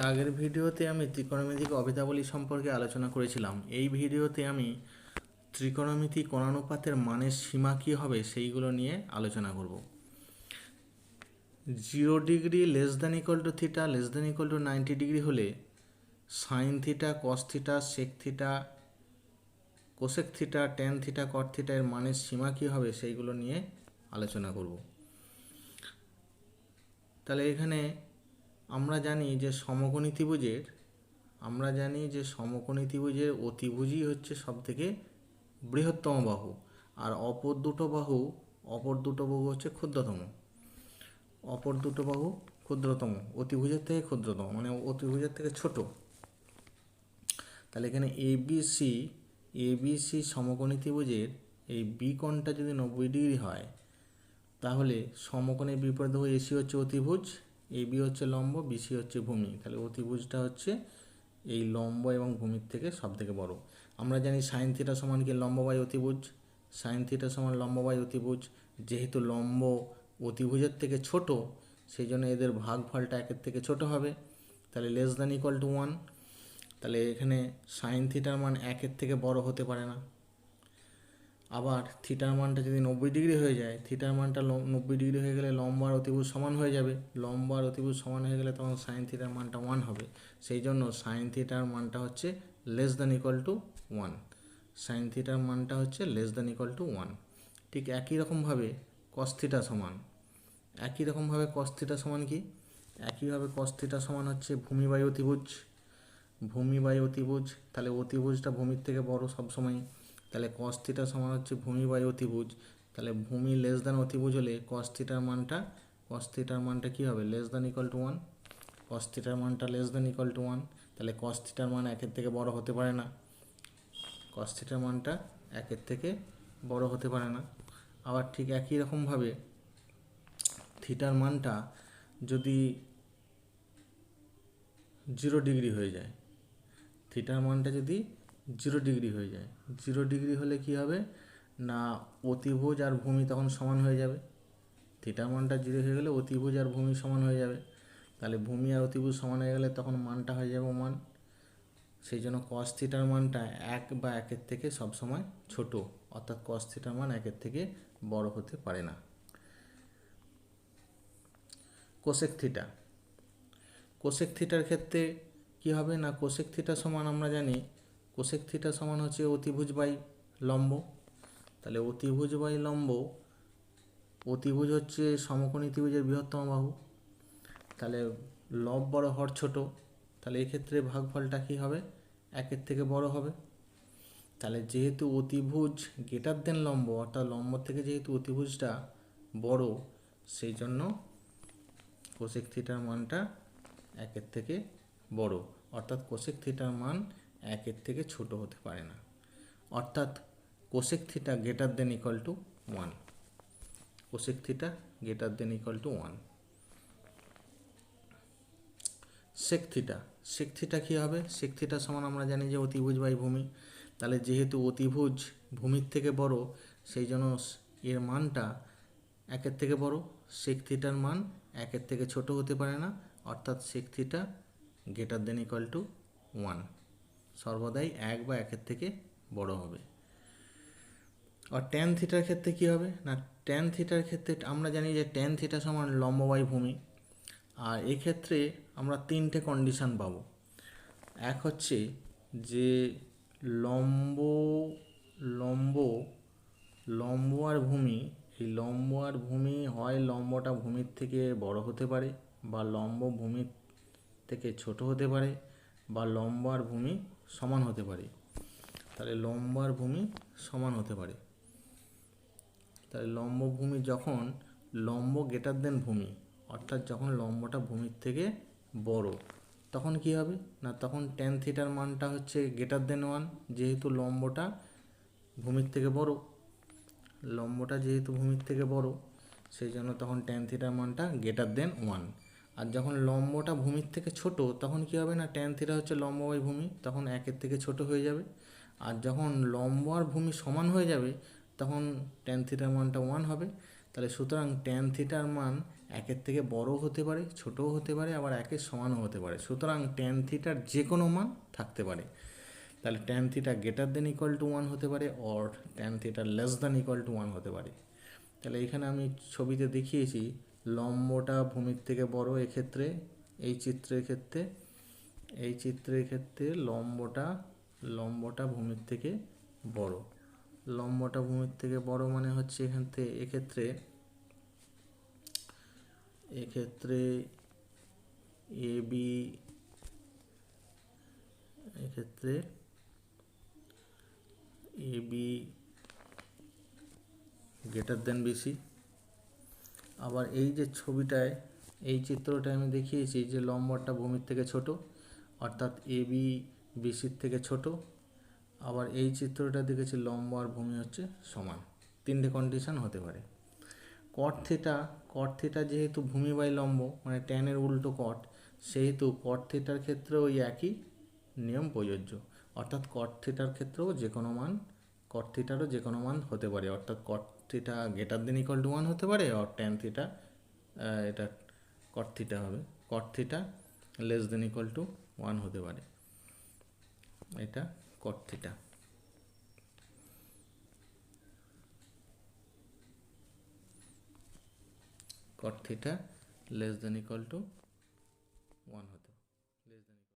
আগের ভিডিওতে আমি ত্রিকোণমিতিক অভেদাবলী সম্পর্কে আলোচনা করেছিলাম। এই ভিডিওতে আমি ত্রিকোণমিতিক কোণানুপাতের মানের সীমা কী হবে সেইগুলো নিয়ে আলোচনা করব। 0 degree less than equal to theta less than equal to 90 degree হলে sine theta cos theta sec theta cosec theta tan theta cot theta এর মানের সীমা কী হবে সেইগুলো নিয়ে আলোচনা করব। তাহলে এখানে আমরা জানি যে সমকোণী ত্রিভুজের অতিভুজই হচ্ছে সবথেকে বৃহত্তম বাহু, আর অপর দুটো বাহু হচ্ছে ক্ষুদ্রতম। অতিভুজের থেকে ক্ষুদ্রতম মানে অতিভুজের থেকে ছোট। তাহলে এখানে এবিসি সমকোণী ত্রিভুজের এই বি কোণটা যদি 90 ডিগ্রি হয়, তাহলে সমকোণের বিপরীত বাহু এসি হচ্ছে অতিভুজ, এবি হচ্ছে লম্ব, বিসি হচ্ছে ভূমি। তাহলে অতিভুজটা হচ্ছে এই লম্ব এবং ভূমির থেকে সব থেকে বড়। আমরা জানি সাইন থিটা সমান কি লম্ব বাই অতিভুজ, যেহেতু লম্ব অতিভুজের থেকে ছোট সেই জন্য এদের ভাগফলটা একের থেকে ছোট হবে, তাহলে লেস দ্যান ইকুয়াল টু 1। তাহলে এখানে সাইন থিটার মান একের থেকে বড় হতে পারে না। আবার থিটার মানটা যদি 90 ডিগ্রি হয়ে যায়, থিটার মানটা 90 ডিগ্রি হয়ে গেলে লম্ব আর অতিভুজ সমান হয়ে যাবে, সমান হয়ে গেলে তখন সাইন থিটার মানটা 1 হবে। সেই জন্য সাইন থিটার মানটা হচ্ছে লেস দ্যান ইকুয়াল টু 1। ঠিক একই রকমভাবে কস থিটা সমান কি? একইভাবে কস থিটা সমান হচ্ছে ভূমি বাই অতিভুজ। তাহলে অতিভুজটা ভূমির থেকে বড় সবসময়, তাহলে কস থিটা সমান হচ্ছে ভূমি বাই অতিভুজ। তাহলে ভূমি লেস দ্যান অতিভুজ হলে কস থিটার মানটা কী হবে? Less than equal to 1। তাহলে কস থিটার মান একের থেকে বড় হতে পারে না। আবার ঠিক একই রকমভাবে থিটার মানটা যদি 0 ডিগ্রি হয়ে যায়, 0 ডিগ্রি হলে কি হবে না, অতিভুজ আর ভূমি তখন সমান হয়ে যাবে। থিটার মানটা 0 হয়ে গেলে অতিভুজ আর ভূমি সমান হয়ে যাবে। তাহলে ভূমি আর অতিভুজ সমান হয়ে গেলে তখন মানটা হয়ে যাবে 1। সেই জন্য কস থিটার মানটা 1 বা 1-এর থেকে সবসময় ছোট, অর্থাৎ কস থিটার মান 1-এর থেকে বড় হতে পারে না। কোসেক থিটার ক্ষেত্রে কী হবে না, কোসেক থিটা সমান আমরা জানি কোসেক থিটা সমান হচ্ছে অতিভুজ বাই লম্ব। তাহলে অতিভুজ হচ্ছে সমকোণী ত্রিভুজের বৃহত্তম বাহু, তাহলে লব বড় হর ছোট, তাহলে এক্ষেত্রে ভাগফলটা কী হবে? 1-এর থেকে বড় হবে। তাহলে যেহেতু অতিভুজ গ্রেটার দেন লম্ব, অর্থাৎ লম্ব থেকে যেহেতু অতিভুজটা বড়, সেই জন্য কোসেক থিটার মানটা 1-এর থেকে বড়, অর্থাৎ কোসেক থিটার মান 1-এর থেকে ছোট হতে পারে না, অর্থাৎ cosec theta greater than equal to 1। Sec theta কী হবে? সেক থিটা সমান আমরা জানি যে অতিভুজ বাই ভূমি। তাহলে যেহেতু অতিভুজ ভূমির থেকে বড়, সেই জন্য এর মানটা 1-এর থেকে বড়। সেক থিটার মান 1-এর থেকে ছোট হতে পারে না, অর্থাৎ sec theta greater than equal to 1, সর্বদাই 1 বা 1-এর থেকে বড় হবে। আর ট্যান থিটার ক্ষেত্রে কী হবে না, ট্যান থিটার ক্ষেত্রে আমরা জানি যে ট্যান থিটা সমান লম্ব বাই ভূমি। আর এক্ষেত্রে আমরা 3টে কন্ডিশান পাবো। এক হচ্ছে যে লম্ব আর ভূমি, এই লম্ব আর ভূমি হয় লম্বটা ভূমির থেকে বড় হতে পারে, বা লম্ব ভূমির থেকে ছোট হতে পারে, বা লম্ব আর ভূমি সমান হতে পারে। তাহলে লম্ব আর ভূমি সমান হতে পারে। তাহলে যখন লম্ব গ্রেটার দেন ভূমি, অর্থাৎ যখন লম্বটা ভূমির থেকে বড়, তখন কি হবে না, তখন ট্যান থিটার মানটা হচ্ছে গ্রেটার দেন 1, যেহেতু লম্বটা ভূমির থেকে বড়, সেই জন্য তখন ট্যান থিটার মানটা গ্রেটার দেন 1। আর যখন লম্বটা ভূমির থেকে ছোট, তখন কি হবে না, ট্যান থিটা হচ্ছে লম্ব বাই ভূমি, তখন 1-এর থেকে ছোট হয়ে যাবে। আর যখন লম্ব আর ভূমি সমান হয়ে যাবে, তখন ট্যান থিটার মানটা 1 হবে। তাহলে সুতরাং ট্যান থিটার মান একের থেকে বড় হতে পারে, ছোটও হতে পারে, আবার একের সমানও হতে পারে। সুতরাং ট্যান থিটার যে কোনো মান থাকতে পারে। তাহলে tan theta greater than equal to 1 হতে পারে, or tan theta less than equal to 1 হতে পারে। তাহলে এখানে আমি ছবিতে দেখিয়েছি লম্বটা ভূমির থেকে বড় এক্ষেত্রে, এই চিত্রের ক্ষেত্রে লম্বটা ভূমির থেকে বড়। লম্বটা ভূমির থেকে বড় মানে হচ্ছে এক্ষেত্রে এ বি, এক্ষেত্রে A B greater than BC. আবার এই যে ছবিটায়, এই চিত্রটায় আমি দেখিয়েছি যে লম্বটা ভূমির থেকে ছোট, অর্থাৎ এ বি বিসির থেকে ছোট। আবার এই চিত্রটা দেখেছি লম্ব আর ভূমি হচ্ছে সমান। তিনটে কন্ডিশন হতে পারে। কট থিটা যেহেতু ভূমি বাই লম্ব মানে ট্যানের উল্টো কট, সেহেতু কট থিটার ক্ষেত্রেও ওই একই নিয়ম প্রযোজ্য। অর্থাৎ কট থিটার ক্ষেত্রেও যে কোনো মান, কট থিটারও যে কোনো মান হতে পারে। অর্থাৎ কট theta greater than equal to 1 হতে পারে, আর ট্যান থিটা, এটা কট থিটা হবে, কট theta less than equal to 1 হতে পারে। এটা কট theta. Cot theta less than equal to 1 হতে পারে।